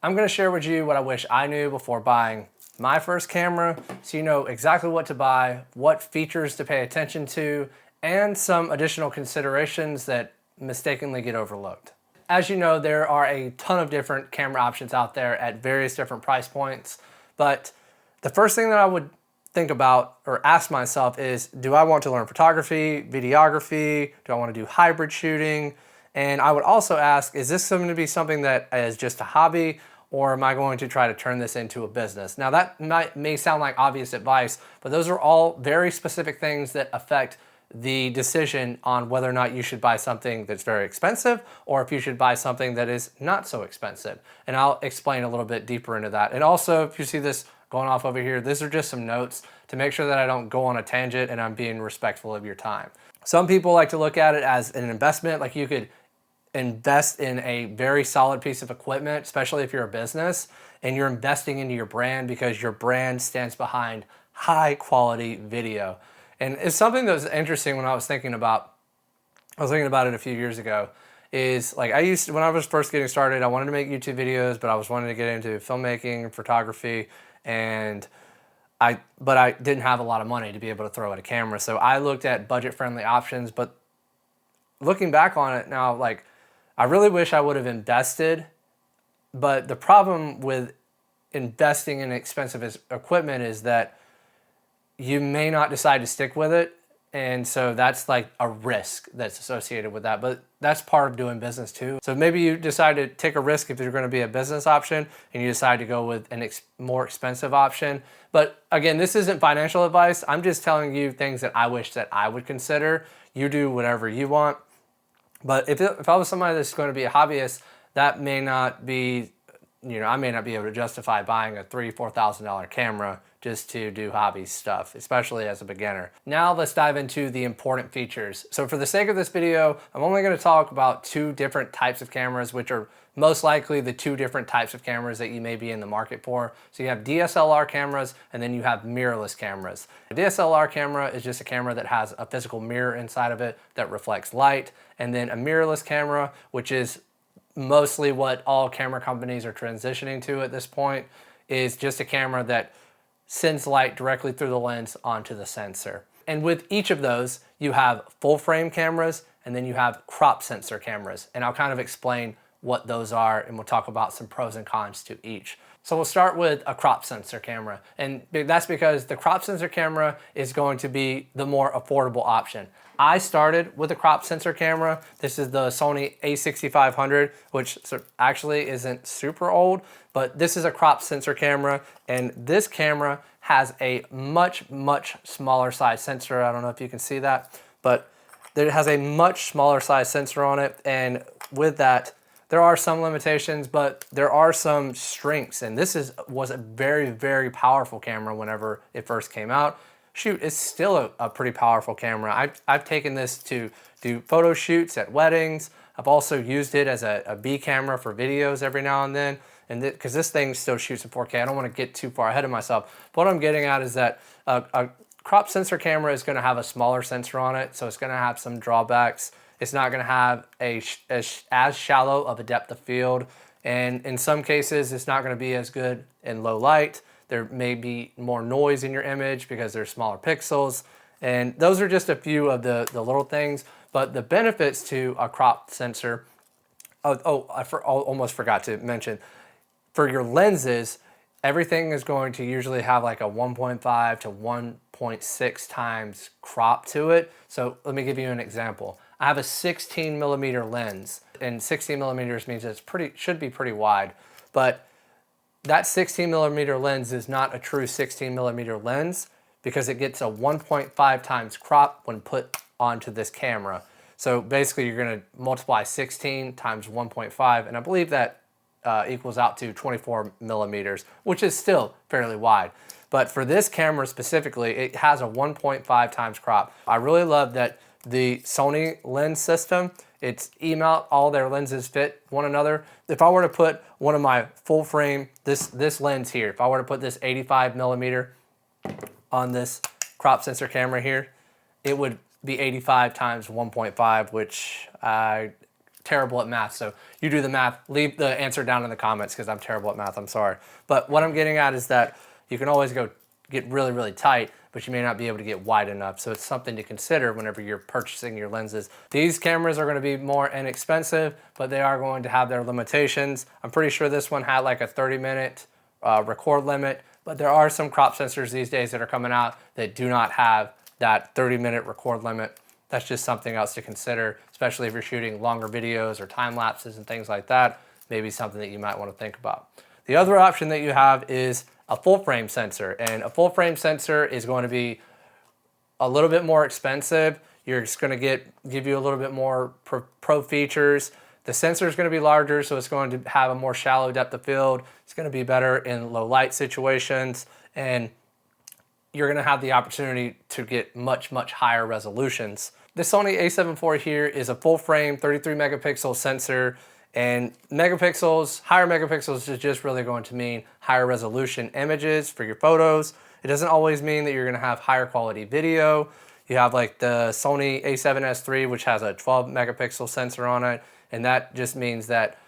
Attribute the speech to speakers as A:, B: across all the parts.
A: I'm going to share with you what I wish I knew before buying my first camera, so you know exactly what to buy, what features to pay attention to, and some additional considerations that mistakenly get overlooked. As you know, there are a ton of different camera options out there at various different price points, but the first thing that I would think about or ask myself is, do I want to learn photography, videography? Do I want to do hybrid shooting? And I would also ask, is this going to be something that is just a hobby, or am I going to try to turn this into a business? Now that may sound like obvious advice, but those are all very specific things that affect the decision on whether or not you should buy something that's very expensive or if you should buy something that is not so expensive. And I'll explain a little bit deeper into that. And also, if you see this going off over here, these are just some notes to make sure that I don't go on a tangent and I'm being respectful of your time. Some people like to look at it as an investment, like you could invest in a very solid piece of equipment, especially if you're a business and you're investing into your brand because your brand stands behind high quality video. And it's something that was interesting when I was thinking about it a few years ago, is like when I was first getting started, I wanted to make YouTube videos, but I was wanting to get into filmmaking and photography, but I didn't have a lot of money to be able to throw at a camera. So I looked at budget friendly options, but looking back on it now, like, I really wish I would have invested, but the problem with investing in expensive equipment is that you may not decide to stick with it, and so that's like a risk that's associated with that, but that's part of doing business too. So maybe you decide to take a risk if you're going to be a business option and you decide to go with a more expensive option. But again, this isn't financial advice. I'm just telling you things that I wish that I would consider. You do whatever you want. But if I was somebody that's going to be a hobbyist, that may not be, I may not be able to justify buying a $3,000-$4,000 camera just to do hobby stuff, especially as a beginner. Now let's dive into the important features. So for the sake of this video, I'm only going to talk about two different types of cameras, which are most likely the two different types of cameras that you may be in the market for. So you have DSLR cameras, and then you have mirrorless cameras. A DSLR camera is just a camera that has a physical mirror inside of it that reflects light, and then a mirrorless camera, which is mostly what all camera companies are transitioning to at this point, is just a camera that sends light directly through the lens onto the sensor. And with each of those, you have full frame cameras, and then you have crop sensor cameras. And I'll kind of explain what those are, and we'll talk about some pros and cons to each. So we'll start with a crop sensor camera. And that's because the crop sensor camera is going to be the more affordable option. I started with a crop sensor camera. This is the Sony a6500, which actually isn't super old, but this is a crop sensor camera, and this camera has a much, much smaller size sensor. I don't know if you can see that, but it has a much smaller size sensor on it, and with that, there are some limitations, but there are some strengths, and this was a very, very powerful camera whenever it first came out. Shoot, it's still a pretty powerful camera. I've taken this to do photo shoots at weddings. I've also used it as a B camera for videos every now and then, and because this thing still shoots in 4K. I don't want to get too far ahead of myself. But what I'm getting at is that a crop sensor camera is going to have a smaller sensor on it, so it's going to have some drawbacks. It's not going to have as shallow of a depth of field, and in some cases, it's not going to be as good in low light. There may be more noise in your image because there's smaller pixels, and those are just a few of the little things. But the benefits to a crop sensor, I almost forgot to mention, for your lenses, everything is going to usually have like a 1.5 to 1.6 times crop to it. So let me give you an example. I have a 16 millimeter lens, and 16 millimeters means it should be pretty wide, but that 16 millimeter lens is not a true 16 millimeter lens because it gets a 1.5 times crop when put onto this camera. So basically you're going to multiply 16 times 1.5, and I believe that equals out to 24 millimeters, which is still fairly wide. But for this camera specifically, it has a 1.5 times crop. I really love that the Sony lens system, it's E-mount, all their lenses fit one another. If I were to put one of my full frame, this lens here, if I were to put this 85 millimeter on this crop sensor camera here, it would be 85 times 1.5, which I terrible at math, so you do the math. Leave the answer down in the comments because I'm terrible at math, I'm sorry. But what I'm getting at is that you can always get really, really tight, but you may not be able to get wide enough. So it's something to consider whenever you're purchasing your lenses. These cameras are going to be more inexpensive, but they are going to have their limitations. I'm pretty sure this one had like a 30-minute record limit, but there are some crop sensors these days that are coming out that do not have that 30-minute record limit. That's just something else to consider, especially if you're shooting longer videos or time lapses and things like that. Maybe something that you might want to think about. The other option that you have is a full frame sensor, and a full frame sensor is going to be a little bit more expensive. You're just going to give you a little bit more pro features. The sensor is going to be larger, so it's going to have a more shallow depth of field. It's going to be better in low light situations, and you're going to have the opportunity to get much, much higher resolutions. The Sony a7 IV here is a full frame 33 megapixel sensor, and megapixels, higher megapixels is just really going to mean higher resolution images for your photos. It doesn't always mean that you're going to have higher quality video. You have like the Sony a7S III, which has a 12 megapixel sensor on it, and that just means that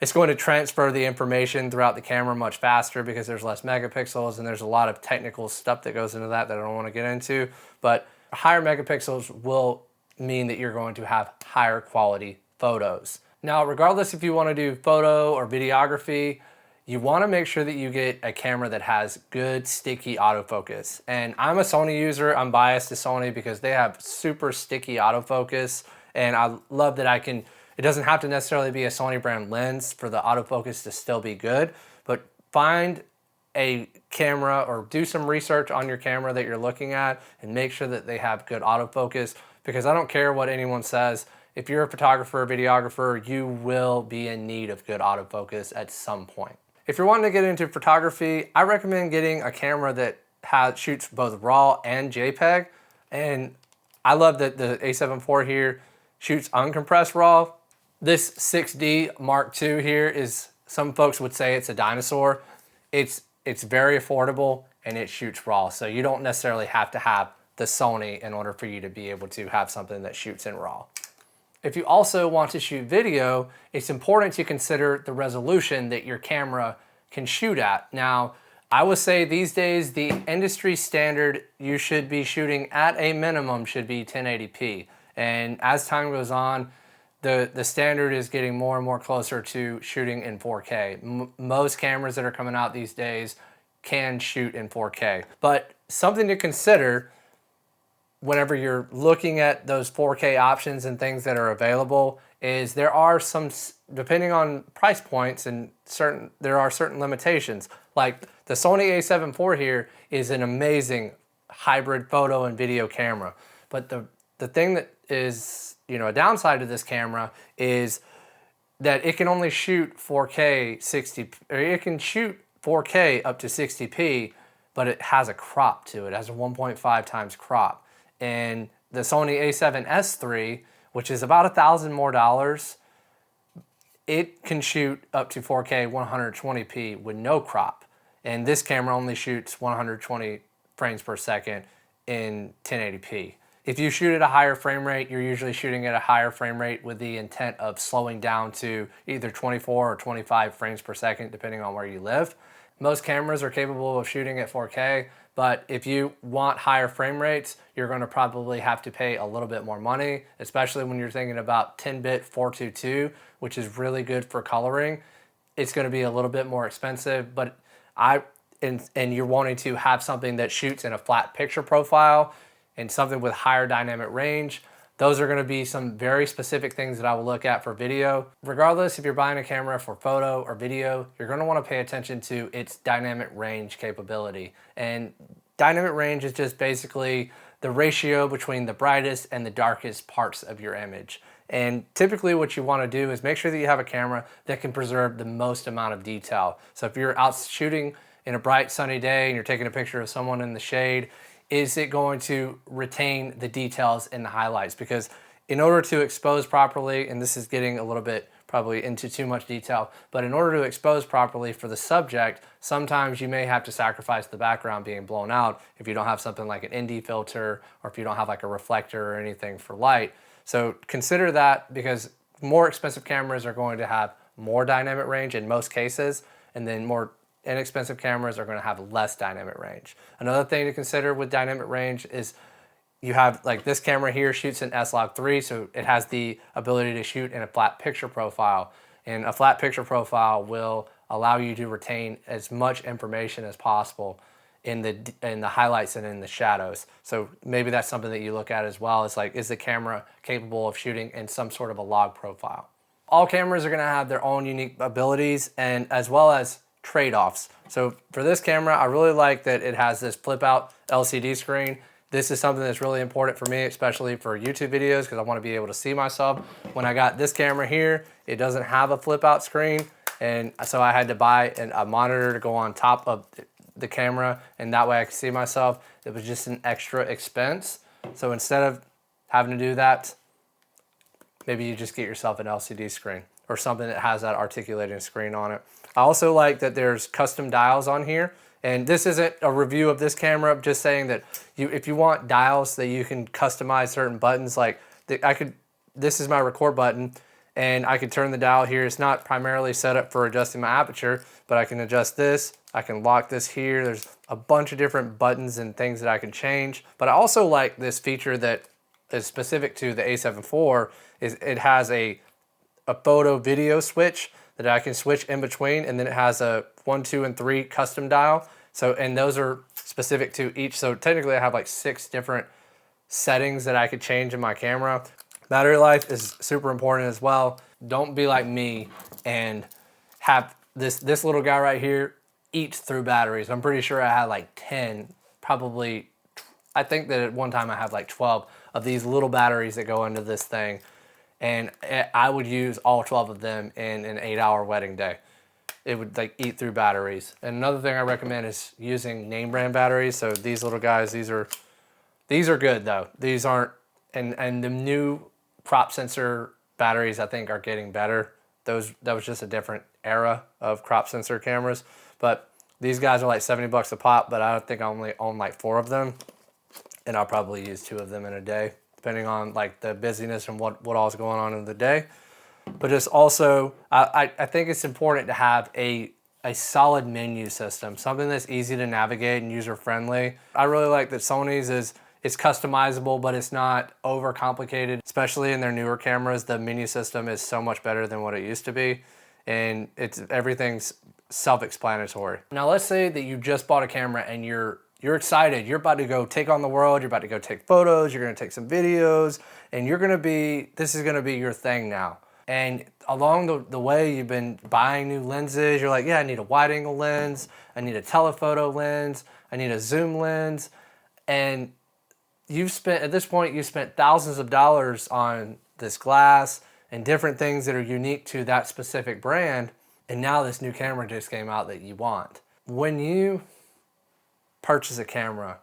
A: it's going to transfer the information throughout the camera much faster because there's less megapixels, and there's a lot of technical stuff that goes into that I don't want to get into. But higher megapixels will mean that you're going to have higher quality photos. Now, regardless if you want to do photo or videography, you want to make sure that you get a camera that has good sticky autofocus. And I'm a Sony user. I'm biased to Sony because they have super sticky autofocus, and I love that it doesn't have to necessarily be a Sony brand lens for the autofocus to still be good, but find a camera or do some research on your camera that you're looking at and make sure that they have good autofocus, because I don't care what anyone says. If you're a photographer or videographer, you will be in need of good autofocus at some point. If you're wanting to get into photography, I recommend getting a camera that shoots both RAW and JPEG. And I love that the a7 IV here shoots uncompressed RAW. This 6D Mark II here is, some folks would say it's a dinosaur. It's very affordable and it shoots RAW. So you don't necessarily have to have the Sony in order for you to be able to have something that shoots in RAW. If you also want to shoot video, it's important to consider the resolution that your camera can shoot at. Now, I would say these days the industry standard you should be shooting at a minimum should be 1080p. And as time goes on, the standard is getting more and more closer to shooting in 4K. Most cameras that are coming out these days can shoot in 4K. But something to consider whenever you're looking at those 4K options and things that are available is there are some, depending on price points, and there are certain limitations. Like the Sony a7 IV here is an amazing hybrid photo and video camera. But the thing that is, a downside to this camera is that it can only shoot 4K 60, or it can shoot 4K up to 60p, but it has a crop to it. It has a 1.5 times crop. And the Sony a7S III, which is about $1,000 more, it can shoot up to 4K 120p with no crop. And this camera only shoots 120 frames per second in 1080p. If you shoot at a higher frame rate, you're usually shooting at a higher frame rate with the intent of slowing down to either 24 or 25 frames per second, depending on where you live. Most cameras are capable of shooting at 4K, but if you want higher frame rates, you're going to probably have to pay a little bit more money, especially when you're thinking about 10-bit 422, which is really good for coloring. It's going to be a little bit more expensive, but and you're wanting to have something that shoots in a flat picture profile and something with higher dynamic range. Those are going to be some very specific things that I will look at for video. Regardless if you're buying a camera for photo or video, you're going to want to pay attention to its dynamic range capability. And dynamic range is just basically the ratio between the brightest and the darkest parts of your image. And typically what you want to do is make sure that you have a camera that can preserve the most amount of detail. So if you're out shooting in a bright sunny day and you're taking a picture of someone in the shade, is it going to retain the details and the highlights? Because in order to expose properly, and this is getting a little bit probably into too much detail, but in order to expose properly for the subject, sometimes you may have to sacrifice the background being blown out if you don't have something like an ND filter, or if you don't have like a reflector or anything for light. So consider that, because more expensive cameras are going to have more dynamic range in most cases, and then more inexpensive cameras are going to have less dynamic range. Another thing to consider with dynamic range is you have, like, this camera here shoots in S-Log3, so it has the ability to shoot in a flat picture profile. And a flat picture profile will allow you to retain as much information as possible in the highlights and in the shadows. So maybe that's something that you look at as well. Is like, is the camera capable of shooting in some sort of a log profile? All cameras are going to have their own unique abilities and as well as trade-offs. So for this camera, I really like that it has this flip out LCD screen. This is something that's really important for me, especially for YouTube videos, because I want to be able to see myself. When I got this camera here, it doesn't have a flip out screen, and so I had to buy a monitor to go on top of the camera, and that way I could see myself. It was just an extra expense. So instead of having to do that, maybe you just get yourself an LCD screen or something that has that articulating screen on it. I also like that there's custom dials on here. And this isn't a review of this camera, I'm just saying that if you want dials that you can customize certain buttons, like this is my record button, and I could turn the dial here. It's not primarily set up for adjusting my aperture, but I can adjust this. I can lock this here. There's a bunch of different buttons and things that I can change. But I also like this feature that is specific to the A7 IV, is it has a photo video switch that I can switch in between, and then it has a 1, 2, and 3 custom dial. So, and those are specific to each. So technically I have like 6 different settings that I could change in my camera. Battery life is super important as well. Don't be like me and have this little guy right here eats through batteries. I'm pretty sure I had like 10, probably, I think that at one time I had like 12 of these little batteries that go into this thing. And I would use all 12 of them in an 8-hour wedding day. It would like eat through batteries. And another thing I recommend is using name brand batteries. So these little guys, these are good though. These aren't, and the new crop sensor batteries I think are getting better. That was just a different era of crop sensor cameras. But these guys are like 70 bucks a pop, but I don't think I only own like 4 of them. And I'll probably use 2 of them in a day, depending on like the busyness and what all's going on in the day. But just also, I think it's important to have a solid menu system, something that's easy to navigate and user-friendly. I really like that Sony's it's customizable, but it's not overcomplicated. Especially in their newer cameras, the menu system is so much better than what it used to be, and everything's self-explanatory. Now let's say that you just bought a camera and you're excited. You're about to go take on the world. You're about to go take photos. You're going to take some videos, and this is going to be your thing now. And along the way, you've been buying new lenses. You're like, yeah, I need a wide angle lens. I need a telephoto lens. I need a zoom lens. And at this point, you spent thousands of dollars on this glass and different things that are unique to that specific brand. And now this new camera just came out that you want. When you purchase a camera,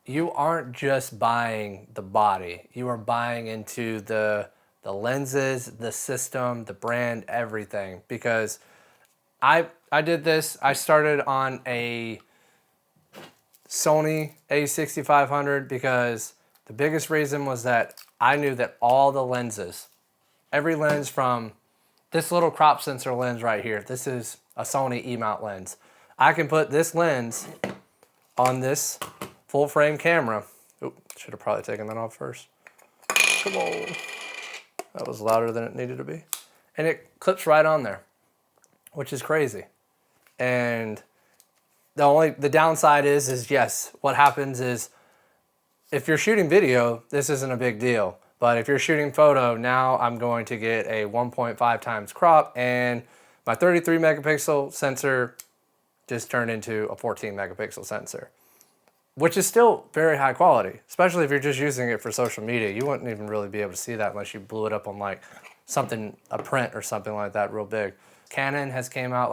A: you aren't just buying the body. You are buying into the lenses, the system, the brand, everything. Because I did this. I started on a Sony a6500 because the biggest reason was that I knew that all the lenses, every lens from this little crop sensor lens right here, this is a Sony E-mount lens. I can put this lens on this full frame camera. Oop, should have probably taken that off first. Come on. That was louder than it needed to be. And it clips right on there, which is crazy. And the downside is yes, what happens is if you're shooting video, this isn't a big deal. But if you're shooting photo, now I'm going to get a 1.5 times crop, and my 33 megapixel sensor just turned into a 14 megapixel sensor, which is still very high quality, especially if you're just using it for social media. You wouldn't even really be able to see that unless you blew it up on like a print or something like that real big. Canon has came out,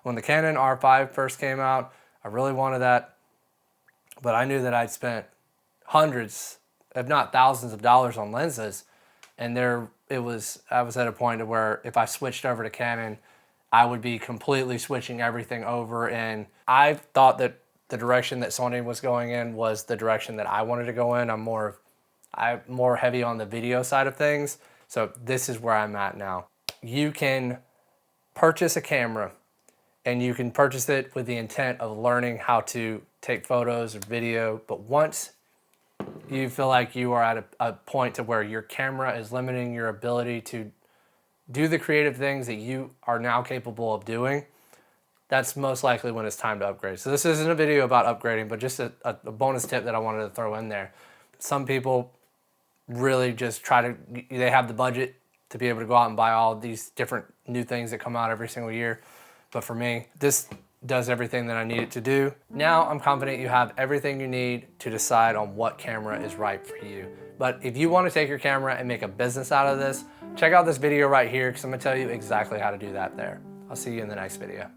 A: when the Canon R5 first came out, I really wanted that, but I knew that I'd spent hundreds, if not thousands of dollars on lenses, and I was at a point where if I switched over to Canon, I would be completely switching everything over, and I thought that the direction that Sony was going in was the direction that I wanted to go in. I'm more heavy on the video side of things. So this is where I'm at now. You can purchase a camera and you can purchase it with the intent of learning how to take photos or video. But once you feel like you are at a point to where your camera is limiting your ability to do the creative things that you are now capable of doing, that's most likely when it's time to upgrade. So this isn't a video about upgrading, but just a bonus tip that I wanted to throw in there. Some people really just they have the budget to be able to go out and buy all these different new things that come out every single year. But for me, this does everything that I need it to do. Now I'm confident you have everything you need to decide on what camera is right for you. But if you want to take your camera and make a business out of this, check out this video right here because I'm going to tell you exactly how to do that there. I'll see you in the next video.